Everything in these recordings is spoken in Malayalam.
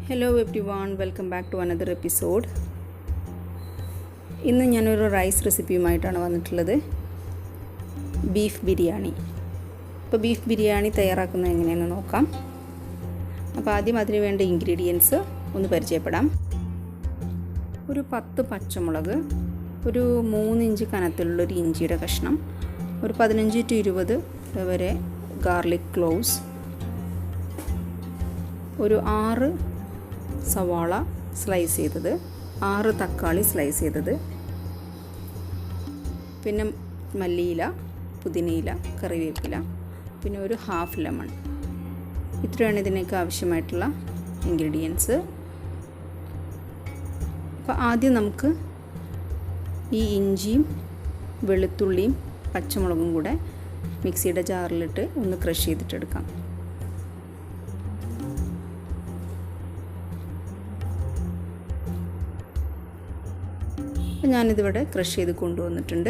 Hello everyone, welcome back to another episode. ഇന്ന് ഞാനൊരു റൈസ് റെസിപ്പിയുമായിട്ടാണ് വന്നിട്ടുള്ളത്. ബീഫ് ബിരിയാണി. അപ്പോൾ ബീഫ് ബിരിയാണി തയ്യാറാക്കുന്നത് എങ്ങനെയെന്ന് നോക്കാം. അപ്പോൾ ആദ്യം അതിന് വേണ്ട ഇൻഗ്രീഡിയൻസ് ഒന്ന് പരിചയപ്പെടാം. ഒരു 10 പച്ചമുളക്, ഒരു 3 ഇഞ്ച് കനത്തിലുള്ളൊരു ഇഞ്ചിയുടെ കഷ്ണം, ഒരു 15 to 20 വരെ ഗാർലിക് ക്ലോവ്സ്, ഒരു 6 സവാള സ്ലൈസ് ചെയ്തത്, 6 തക്കാളി സ്ലൈസ് ചെയ്തത്, പിന്നെ മല്ലിയില, പുതിനയില, കറിവേപ്പില, പിന്നെ ഒരു ഹാഫ് ലെമൺ. ഇത്രയാണ് ഇതിനൊക്കെ ആവശ്യമായിട്ടുള്ള ഇൻഗ്രീഡിയൻസ്. അപ്പോൾ ആദ്യം നമുക്ക് ഈ ഇഞ്ചിയും വെളുത്തുള്ളിയും പച്ചമുളകും കൂടെ മിക്സിയുടെ ജാറിലിട്ട് ഒന്ന് ക്രഷ് ചെയ്തിട്ടെടുക്കാം. ഞാനിതിവിടെ ക്രഷ് ചെയ്ത് കൊണ്ടുവന്നിട്ടുണ്ട്.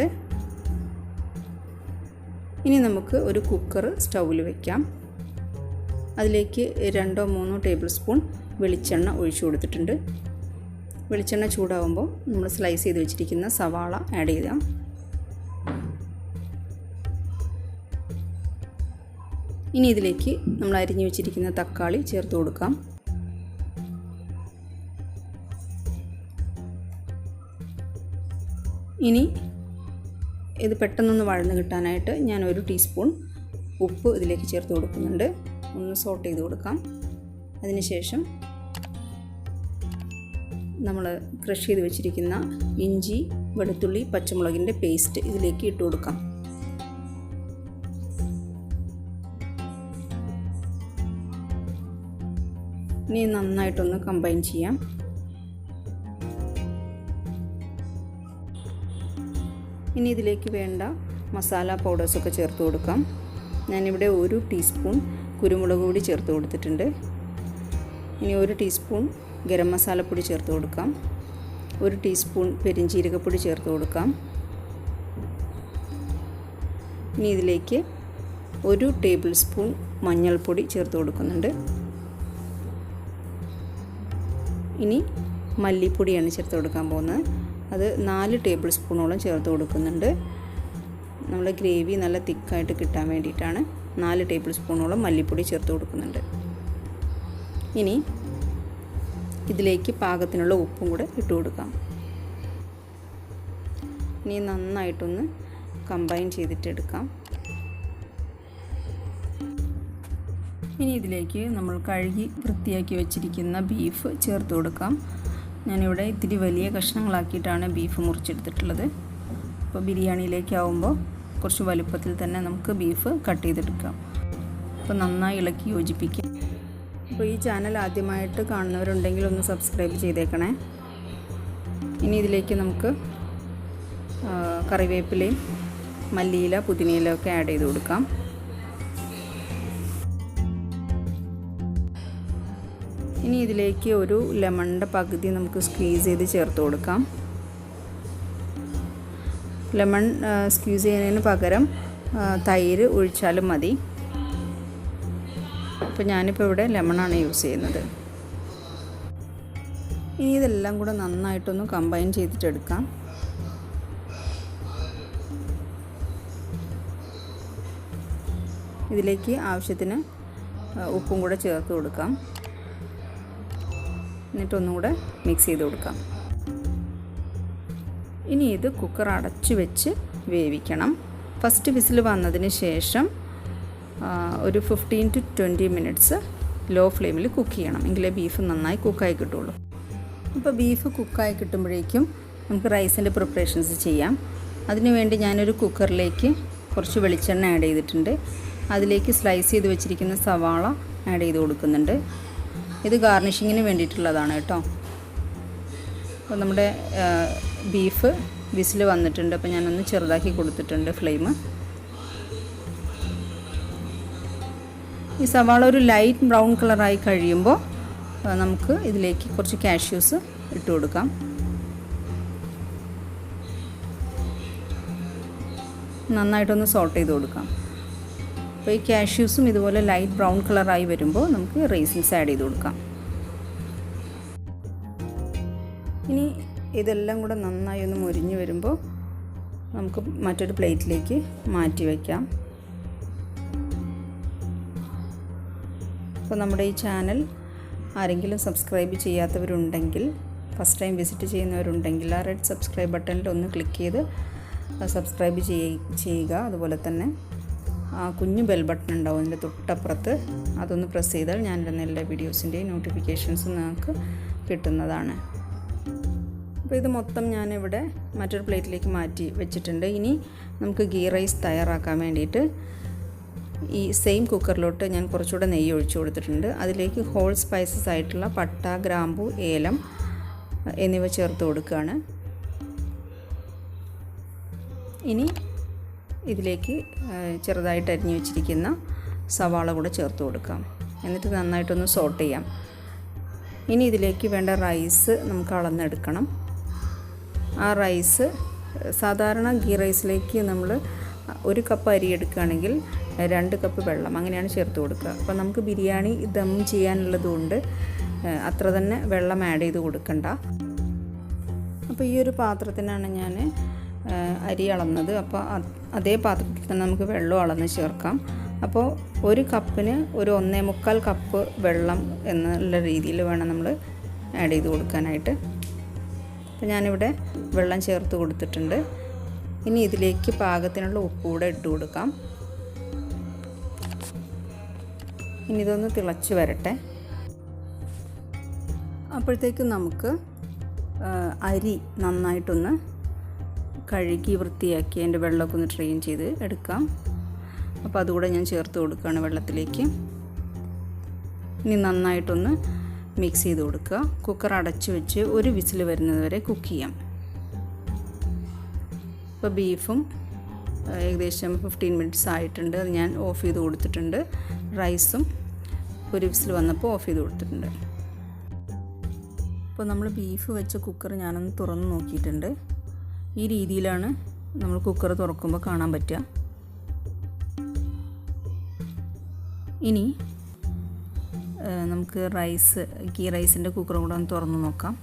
ഇനി നമുക്ക് ഒരു കുക്കർ സ്റ്റൗവിൽ വയ്ക്കാം. അതിലേക്ക് 2-3 ടേബിൾ സ്പൂൺ വെളിച്ചെണ്ണ ഒഴിച്ചു കൊടുത്തിട്ടുണ്ട്. വെളിച്ചെണ്ണ ചൂടാവുമ്പോൾ നമ്മൾ സ്ലൈസ് ചെയ്ത് വെച്ചിരിക്കുന്ന സവാള ആഡ് ചെയ്യാം. ഇനി ഇതിലേക്ക് നമ്മൾ അരിഞ്ഞു വെച്ചിരിക്കുന്ന തക്കാളി ചേർത്ത് കൊടുക്കാം. ഇനി ഇത് പെട്ടെന്നൊന്ന് വഴന്ന് കിട്ടാനായിട്ട് ഞാൻ 1 ടീസ്പൂൺ ഉപ്പ് ഇതിലേക്ക് ചേർത്ത് കൊടുക്കുന്നുണ്ട്. ഒന്ന് സോട്ട് ചെയ്ത് കൊടുക്കാം. അതിനുശേഷം നമ്മൾ ക്രഷ് ചെയ്ത് വെച്ചിരിക്കുന്ന ഇഞ്ചി, വെളുത്തുള്ളി, പച്ചമുളകിൻ്റെ പേസ്റ്റ് ഇതിലേക്ക് ഇട്ട് കൊടുക്കാം. ഇനി നന്നായിട്ടൊന്ന് കമ്പൈൻ ചെയ്യാം. ഇനി ഇതിലേക്ക് വേണ്ട മസാല പൗഡേഴ്സൊക്കെ ചേർത്ത് കൊടുക്കാം. ഞാനിവിടെ 1 ടീസ്പൂൺ കുരുമുളക് പൊടി ചേർത്ത് കൊടുത്തിട്ടുണ്ട്. ഇനി 1 ടീസ്പൂൺ ഗരം മസാലപ്പൊടി ചേർത്ത് കൊടുക്കാം. 1 ടീസ്പൂൺ പെരിഞ്ജീരകപ്പൊടി ചേർത്ത് കൊടുക്കാം. ഇനി ഇതിലേക്ക് 1 ടേബിൾ സ്പൂൺ മഞ്ഞൾപ്പൊടി ചേർത്ത് കൊടുക്കുന്നുണ്ട്. ഇനി മല്ലിപ്പൊടിയാണ് ചേർത്ത് കൊടുക്കാൻ പോകുന്നത്. അത് 4 ടേബിൾ സ്പൂണോളം ചേർത്ത് കൊടുക്കുന്നുണ്ട്. നമ്മുടെ ഗ്രേവി നല്ല തിക്കായിട്ട് കിട്ടാൻ വേണ്ടിയിട്ടാണ് 4 ടേബിൾ സ്പൂണോളം മല്ലിപ്പൊടി ചേർത്ത് കൊടുക്കുന്നുണ്ട്. ഇനി ഇതിലേക്ക് പാകത്തിനുള്ള ഉപ്പും കൂടെ ഇട്ട് കൊടുക്കാം. ഇനി നന്നായിട്ടൊന്ന് കമ്പൈൻ ചെയ്തിട്ടെടുക്കാം. ഇനി ഇതിലേക്ക് നമ്മൾ കഴുകി വൃത്തിയാക്കി വെച്ചിരിക്കുന്ന ബീഫ് ചേർത്ത് കൊടുക്കാം. ഞാനിവിടെ ഇത്തിരി വലിയ കഷ്ണങ്ങളാക്കിയിട്ടാണ് ബീഫ് മുറിച്ചെടുത്തിട്ടുള്ളത്. അപ്പോൾ ബിരിയാണിയിലേക്കാവുമ്പോൾ കുറച്ച് വലുപ്പത്തിൽ തന്നെ നമുക്ക് ബീഫ് കട്ട് ചെയ്തെടുക്കാം. അപ്പോൾ നന്നായി ഇളക്കി യോജിപ്പിക്കുക. അപ്പോൾ ഈ ചാനൽ ആദ്യമായിട്ട് കാണുന്നവരുണ്ടെങ്കിൽ ഒന്ന് സബ്സ്ക്രൈബ് ചെയ്തേക്കണേ. ഇനി ഇതിലേക്ക് നമുക്ക് കറിവേപ്പിലയും മല്ലിയില, പുതിനയില ഒക്കെ ആഡ് ചെയ്ത് കൊടുക്കാം. ഇനി ഇതിലേക്ക് ഒരു ലെമണിൻ്റെ പകുതി നമുക്ക് സ്ക്വീസ് ചെയ്ത് ചേർത്ത് കൊടുക്കാം. ലെമൺ സ്ക്വീസ് ചെയ്യുന്നതിന് പകരം തൈര് ഒഴിച്ചാലും മതി. അപ്പോൾ ഞാനിപ്പോൾ ഇവിടെ ലെമണാണ് യൂസ് ചെയ്യുന്നത്. ഇനി ഇതെല്ലാം കൂടെ നന്നായിട്ടൊന്ന് കമ്പൈൻ ചെയ്തിട്ടെടുക്കാം. ഇതിലേക്ക് ആവശ്യത്തിന് ഉപ്പും കൂടെ ചേർത്ത് കൊടുക്കാം. എന്നിട്ടൊന്നും കൂടെ മിക്സ് ചെയ്ത് കൊടുക്കാം. ഇനി ഇത് കുക്കർ അടച്ചു വെച്ച് വേവിക്കണം. ഫസ്റ്റ് വിസിൽ വന്നതിന് ശേഷം ഒരു 15 to 20 മിനിറ്റ്സ് ലോ ഫ്ലെയിമിൽ കുക്ക് ചെയ്യണം. എങ്കിലേ ബീഫ് നന്നായി കുക്കായി കിട്ടുള്ളൂ. അപ്പോൾ ബീഫ് കുക്കായി കിട്ടുമ്പോഴേക്കും നമുക്ക് റൈസിൻ്റെ പ്രിപ്പറേഷൻസ് ചെയ്യാം. അതിനുവേണ്ടി ഞാനൊരു കുക്കറിലേക്ക് കുറച്ച് വെളിച്ചെണ്ണ ആഡ് ചെയ്തിട്ടുണ്ട്. അതിലേക്ക് സ്ലൈസ് ചെയ്ത് വെച്ചിരിക്കുന്ന സവാള ആഡ് ചെയ്ത് കൊടുക്കുന്നുണ്ട്. ഇത് ഗാർണിഷിങ്ങിന് വേണ്ടിയിട്ടുള്ളതാണ് കേട്ടോ. അപ്പോൾ നമ്മുടെ ബീഫ് വിസിൽ വന്നിട്ടുണ്ട്. അപ്പോൾ ഞാനൊന്ന് ചെറുതാക്കി കൊടുത്തിട്ടുണ്ട് ഫ്ലെയിം. ഈ സവാള ഒരു ലൈറ്റ് ബ്രൗൺ കളറായി കഴിയുമ്പോൾ നമുക്ക് ഇതിലേക്ക് കുറച്ച് കാഷ്യൂസ് ഇട്ട് കൊടുക്കാം. നന്നായിട്ടൊന്ന് സോട്ട് ചെയ്ത് കൊടുക്കാം. അപ്പോൾ ഈ കാഷ്യൂസും ഇതുപോലെ ലൈറ്റ് ബ്രൗൺ കളറായി വരുമ്പോൾ നമുക്ക് റൈസിൻസ് ആഡ് ചെയ്ത് കൊടുക്കാം. ഇനി ഇതെല്ലാം കൂടെ നന്നായി ഒന്ന് മൊരിഞ്ഞ് വരുമ്പോൾ നമുക്ക് മറ്റൊരു പ്ലേറ്റിലേക്ക് മാറ്റി വയ്ക്കാം. അപ്പോൾ നമ്മുടെ ഈ ചാനൽ ആരെങ്കിലും സബ്സ്ക്രൈബ് ചെയ്യാത്തവരുണ്ടെങ്കിൽ, ഫസ്റ്റ് ടൈം വിസിറ്റ് ചെയ്യുന്നവരുണ്ടെങ്കിൽ ആ റെഡ് സബ്സ്ക്രൈബ് ബട്ടണിൽ ഒന്ന് ക്ലിക്ക് ചെയ്ത് സബ്സ്ക്രൈബ് ചെയ്യുക. അതുപോലെ തന്നെ ആ കുഞ്ഞു ബെൽ ബട്ടൺ ഉണ്ടാവും അതിൻ്റെ തൊട്ടപ്പുറത്ത്, അതൊന്ന് പ്രസ് ചെയ്താൽ ഞാൻ ഇടുന്ന എല്ലാ വീഡിയോസിൻ്റെയും നോട്ടിഫിക്കേഷൻസ് നിങ്ങൾക്ക് കിട്ടുന്നതാണ്. അപ്പോൾ ഇത് മൊത്തം ഞാനിവിടെ മറ്റൊരു പ്ലേറ്റിലേക്ക് മാറ്റി വെച്ചിട്ടുണ്ട്. ഇനി നമുക്ക് ഗീ റൈസ് തയ്യാറാക്കാൻ വേണ്ടിയിട്ട് ഈ സെയിം കുക്കറിലോട്ട് ഞാൻ കുറച്ചുകൂടെ നെയ്യ് ഒഴിച്ചു കൊടുത്തിട്ടുണ്ട്. അതിലേക്ക് ഹോൾ സ്പൈസസ് ആയിട്ടുള്ള പട്ട, ഗ്രാമ്പു, ഏലം എന്നിവ ചേർത്ത് കൊടുക്കുകയാണ്. ഇനി ഇതിലേക്ക് ചെറുതായിട്ട് അരിഞ്ഞു വെച്ചിരിക്കുന്ന സവാള കൂടെ ചേർത്ത് കൊടുക്കാം. എന്നിട്ട് നന്നായിട്ടൊന്ന് സോട്ട് ചെയ്യാം. ഇനി ഇതിലേക്ക് വേണ്ട റൈസ് നമുക്ക് അളന്നെടുക്കണം. ആ റൈസ് സാധാരണ ഗീ റൈസിലേക്ക് നമ്മൾ 1 കപ്പ് അരി എടുക്കുകയാണെങ്കിൽ 2 കപ്പ് വെള്ളം അങ്ങനെയാണ് ചേർത്ത് കൊടുക്കുക. അപ്പോൾ നമുക്ക് ബിരിയാണി ദം ചെയ്യാനുള്ളതുകൊണ്ട് അത്ര തന്നെ വെള്ളം ആഡ് ചെയ്ത് കൊടുക്കണ്ട. അപ്പോൾ ഈ ഒരു പാത്രത്തിനാണ് ഞാൻ അരി അളന്നത്. അപ്പോൾ അതേ പാത്രത്തിൽ തന്നെ നമുക്ക് വെള്ളം അളന്ന് ചേർക്കാം. അപ്പോൾ 1 കപ്പിന് ഒരു 1.25 കപ്പ് വെള്ളം എന്നുള്ള രീതിയിൽ വേണം നമ്മൾ ആഡ് ചെയ്ത് കൊടുക്കാനായിട്ട്. അപ്പോൾ ഞാനിവിടെ വെള്ളം ചേർത്ത് കൊടുത്തിട്ടുണ്ട്. ഇനി ഇതിലേക്ക് പാകത്തിനുള്ള ഉപ്പ് കൂടെ ഇട്ട് കൊടുക്കാം. ഇനി ഇതൊന്ന് തിളച്ച് വരട്ടെ. അപ്പോഴത്തേക്കും നമുക്ക് അരി നന്നായിട്ടൊന്ന് കഴുകി വൃത്തിയാക്കി അതിൻ്റെ വെള്ളമൊക്കെ ഒന്ന് ഡ്രെയിൻ ചെയ്ത് എടുക്കാം. അപ്പോൾ അതുകൂടെ ഞാൻ ചേർത്ത് കൊടുക്കുകയാണ് വെള്ളത്തിലേക്ക്. ഇനി നന്നായിട്ടൊന്ന് മിക്സ് ചെയ്ത് കൊടുക്കുക. കുക്കർ അടച്ച് വെച്ച് 1 വിസിൽ വരുന്നത് വരെ കുക്ക് ചെയ്യാം. ഇപ്പോൾ ബീഫും ഏകദേശം 15 മിനിറ്റ്സ് ആയിട്ടുണ്ട്. അത് ഞാൻ ഓഫ് ചെയ്ത് കൊടുത്തിട്ടുണ്ട്. റൈസും 1 വിസിൽ വന്നപ്പോൾ ഓഫ് ചെയ്ത് കൊടുത്തിട്ടുണ്ട്. അപ്പോൾ നമ്മൾ ബീഫ് വെച്ച കുക്കർ ഞാനൊന്ന് തുറന്ന് നോക്കിയിട്ടുണ്ട്. ഈ രീതിയിലാണ് നമ്മൾ കുക്കർ തുറക്കുമ്പോൾ കാണാൻ പറ്റുക. ഇനി നമുക്ക് ഗീ റൈസിൻ്റെ കുക്കർ കൂടെ ഒന്ന് തുറന്ന് നോക്കാം.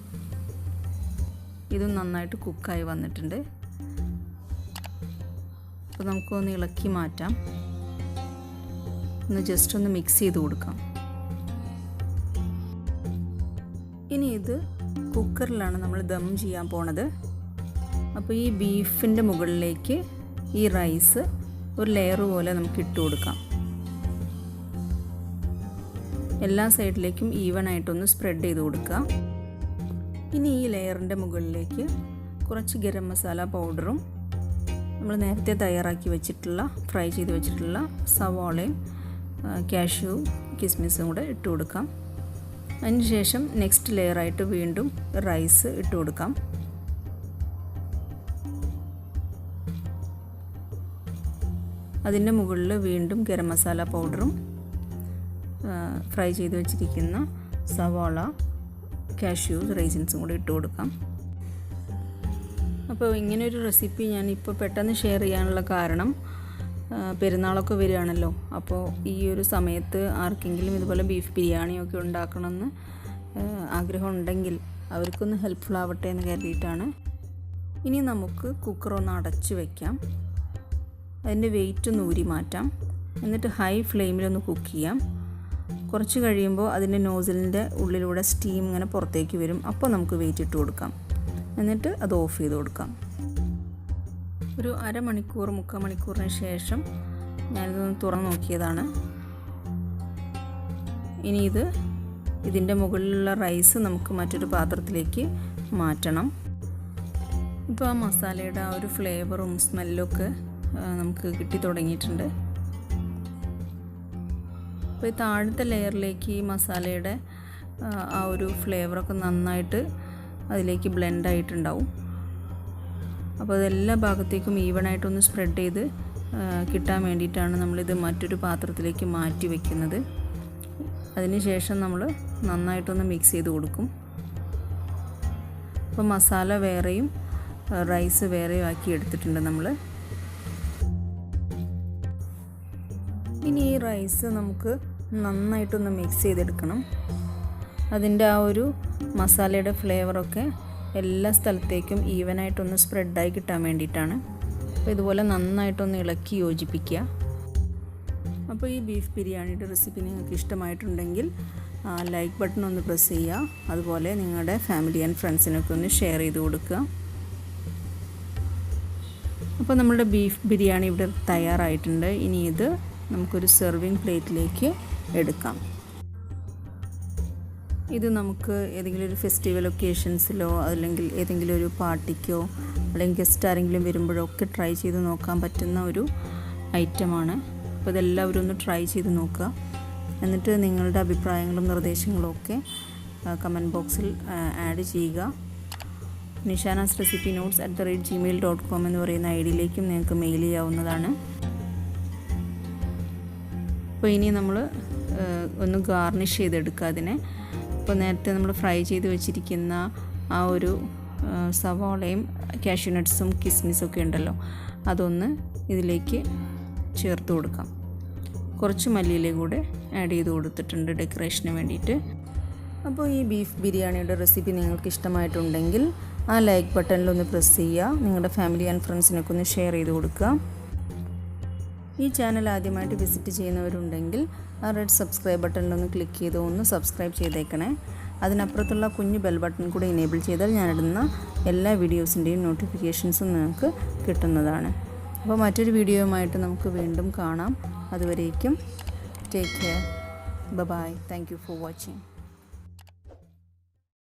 ഇതും നന്നായിട്ട് കുക്കായി വന്നിട്ടുണ്ട്. അപ്പോൾ നമുക്കൊന്ന് ഇളക്കി മാറ്റാം. ഒന്ന് ജസ്റ്റ് ഒന്ന് മിക്സ് ചെയ്ത് കൊടുക്കാം. ഇനി ഇത് കുക്കറിലാണ് നമ്മൾ ദം ചെയ്യാൻ പോണത്. അപ്പോൾ ഈ ബീഫിൻ്റെ മുകളിലേക്ക് ഈ റൈസ് ഒരു ലെയർ പോലെ നമുക്ക് ഇട്ട് കൊടുക്കാം. എല്ലാ സൈഡിലേക്കും ഈവൻ ആയിട്ടൊന്ന് സ്പ്രെഡ് ചെയ്ത് കൊടുക്കുക. ഇനി ഈ ലെയറിൻ്റെ മുകളിലേക്ക് കുറച്ച് ഗരം മസാല പൗഡറും നമ്മൾ നേരത്തെ തയ്യാറാക്കി വെച്ചിട്ടുള്ള ഫ്രൈ ചെയ്ത് വെച്ചിട്ടുള്ള സവാളയും കാഷ്യൂ കിസ്മിസും കൂടെ ഇട്ട് കൊടുക്കാം. അതിനുശേഷം നെക്സ്റ്റ് ലെയറായിട്ട് വീണ്ടും റൈസ് ഇട്ട് കൊടുക്കാം. അതിൻ്റെ മുകളിൽ വീണ്ടും ഗരം മസാല പൗഡറും ഫ്രൈ ചെയ്ത് വെച്ചിരിക്കുന്ന സവാള, കാഷ്യൂ, റൈസിൻസും കൂടി ഇട്ട് കൊടുക്കാം. അപ്പോൾ ഇങ്ങനൊരു റെസിപ്പി ഞാനിപ്പോൾ പെട്ടെന്ന് ഷെയർ ചെയ്യാനുള്ള കാരണം പെരുന്നാളൊക്കെ വരികയാണല്ലോ. അപ്പോൾ ഈ ഒരു സമയത്ത് ആർക്കെങ്കിലും ഇതുപോലെ ബീഫ് ബിരിയാണിയൊക്കെ ഉണ്ടാക്കണമെന്ന് ആഗ്രഹം ഉണ്ടെങ്കിൽ അവർക്കൊന്ന് ഹെൽപ്ഫുൾ ആവട്ടെ എന്ന് കരുതിയിട്ടാണ്. ഇനി നമുക്ക് കുക്കർ ഒന്ന് അടച്ച് വയ്ക്കാം. അതിൻ്റെ വെയിറ്റ് ഒന്ന് ഊരി മാറ്റാം. എന്നിട്ട് ഹൈ ഫ്ലെയിമിലൊന്ന് കുക്ക് ചെയ്യാം. കുറച്ച് കഴിയുമ്പോൾ അതിൻ്റെ നോസിലിൻ്റെ ഉള്ളിലൂടെ സ്റ്റീം ഇങ്ങനെ പുറത്തേക്ക് വരും. അപ്പോൾ നമുക്ക് വെയിറ്റ് ഇട്ട് കൊടുക്കാം. എന്നിട്ട് അത് ഓഫ് ചെയ്ത് കൊടുക്കാം. ഒരു അരമണിക്കൂർ 3/4 മണിക്കൂറിന് ശേഷം ഞാനിതൊന്ന് തുറന്ന് നോക്കിയതാണ്. ഇനി ഇതിൻ്റെ മുകളിലുള്ള റൈസ് നമുക്ക് മറ്റൊരു പാത്രത്തിലേക്ക് മാറ്റണം. ഇപ്പോൾ ആ മസാലയുടെ ആ ഒരു ഫ്ലേവറും സ്മെല്ലൊക്കെ നമുക്ക് കിട്ടി തുടങ്ങിയിട്ടുണ്ട്. അപ്പോൾ ഈ താഴത്തെ ലെയറിലേക്ക് ഈ മസാലയുടെ ആ ഒരു ഫ്ലേവറൊക്കെ നന്നായിട്ട് അതിലേക്ക് ബ്ലെൻഡായിട്ടുണ്ടാവും. അപ്പോൾ അതെല്ലാ ഭാഗത്തേക്കും ഈവണായിട്ടൊന്ന് സ്പ്രെഡ് ചെയ്ത് കിട്ടാൻ വേണ്ടിയിട്ടാണ് നമ്മളിത് മറ്റൊരു പാത്രത്തിലേക്ക് മാറ്റി വയ്ക്കുന്നത്. അതിനുശേഷം നമ്മൾ നന്നായിട്ടൊന്ന് മിക്സ് ചെയ്ത് കൊടുക്കും. അപ്പോൾ മസാല വേറെയും റൈസ് വേറെയും ആക്കി എടുത്തിട്ടുണ്ട് നമ്മൾ. ഇനി ഈ റൈസ് നമുക്ക് നന്നായിട്ടൊന്ന് മിക്സ് ചെയ്തെടുക്കണം. അതിൻ്റെ ആ ഒരു മസാലയുടെ ഫ്ലേവറൊക്കെ എല്ലാ സ്ഥലത്തേക്കും ഈവനായിട്ടൊന്ന് സ്പ്രെഡായി കിട്ടാൻ വേണ്ടിയിട്ടാണ്. അപ്പോൾ ഇതുപോലെ നന്നായിട്ടൊന്ന് ഇളക്കി യോജിപ്പിക്കുക. അപ്പോൾ ഈ ബീഫ് ബിരിയാണിയുടെ റെസിപ്പി നിങ്ങൾക്ക് ഇഷ്ടമായിട്ടുണ്ടെങ്കിൽ ലൈക്ക് ബട്ടൺ ഒന്ന് പ്രസ് ചെയ്യുക. അതുപോലെ നിങ്ങളുടെ ഫാമിലി ആൻഡ് ഫ്രണ്ട്സിനൊക്കെ ഒന്ന് ഷെയർ ചെയ്ത് കൊടുക്കുക. അപ്പോൾ നമ്മുടെ ബീഫ് ബിരിയാണി ഇവിടെ തയ്യാറായിട്ടുണ്ട്. ഇനി ഇത് നമുക്കൊരു സെർവിങ് പ്ലേറ്റിലേക്ക് എടുക്കാം. ഇത് നമുക്ക് ഏതെങ്കിലും ഒരു ഫെസ്റ്റിവൽ ഒക്കേഷൻസിലോ അല്ലെങ്കിൽ ഏതെങ്കിലും ഒരു പാർട്ടിക്കോ അല്ലെങ്കിൽ ഗസ്റ്റ് ആരെങ്കിലും വരുമ്പോഴോ ഒക്കെ ട്രൈ ചെയ്ത് നോക്കാൻ പറ്റുന്ന ഒരു ഐറ്റമാണ്. അപ്പോൾ ഇതെല്ലാവരും ഒന്ന് ട്രൈ ചെയ്ത് നോക്കുക. എന്നിട്ട് നിങ്ങളുടെ അഭിപ്രായങ്ങളും നിർദ്ദേശങ്ങളും ഒക്കെ കമൻറ്റ് ബോക്സിൽ ആഡ് ചെയ്യുക. നിഷാനാസ് റെസിപ്പി നോട്ട്സ് @gmail.com എന്ന് പറയുന്ന ഐഡിയിലേക്കും നിങ്ങൾക്ക് മെയിൽ ചെയ്യാവുന്നതാണ്. അപ്പോൾ ഇനി നമ്മൾ ഒന്ന് ഗാർണിഷ് ചെയ്തെടുക്കുക അതിനെ. അപ്പോൾ നേരത്തെ നമ്മൾ ഫ്രൈ ചെയ്ത് വെച്ചിരിക്കുന്ന ആ ഒരു സവാളയും കാഷ്യൂ നട്ട്സും കിസ്മിസും ഒക്കെ ഉണ്ടല്ലോ, അതൊന്ന് ഇതിലേക്ക് ചേർത്ത് കൊടുക്കാം. കുറച്ച് മല്ലിയില കൂടെ ആഡ് ചെയ്ത് കൊടുത്തിട്ടുണ്ട് ഡെക്കറേഷന് വേണ്ടിയിട്ട്. അപ്പോൾ ഈ ബീഫ് ബിരിയാണിയുടെ റെസിപ്പി നിങ്ങൾക്ക് ഇഷ്ടമായിട്ടുണ്ടെങ്കിൽ ആ ലൈക്ക് ബട്ടണിലൊന്ന് പ്രസ് ചെയ്യുക. നിങ്ങളുടെ ഫാമിലി ആൻഡ് ഫ്രണ്ട്സിനൊക്കെ ഒന്ന് ഷെയർ ചെയ്ത് കൊടുക്കുക. ഈ ചാനൽ ആദ്യമായിട്ട് വിസിറ്റ് ചെയ്യുന്നവരുണ്ടെങ്കിൽ ആ റെഡ് സബ്സ്ക്രൈബ് ബട്ടണിലൊന്ന് ക്ലിക്ക് ചെയ്ത് ഒന്ന് സബ്സ്ക്രൈബ് ചെയ്തേക്കണേ. അതിനപ്പുറത്തുള്ള കുഞ്ഞ് ബെൽ ബട്ടൺ കൂടെ എനേബിൾ ചെയ്താൽ ഞാനിടുന്ന എല്ലാ വീഡിയോസിൻ്റെയും നോട്ടിഫിക്കേഷൻസും നിങ്ങൾക്ക് കിട്ടുന്നതാണ്. അപ്പോൾ മറ്റൊരു വീഡിയോയുമായിട്ട് നമുക്ക് വീണ്ടും കാണാം. അതുവരേക്കും take care. Bye. Thank you for watching.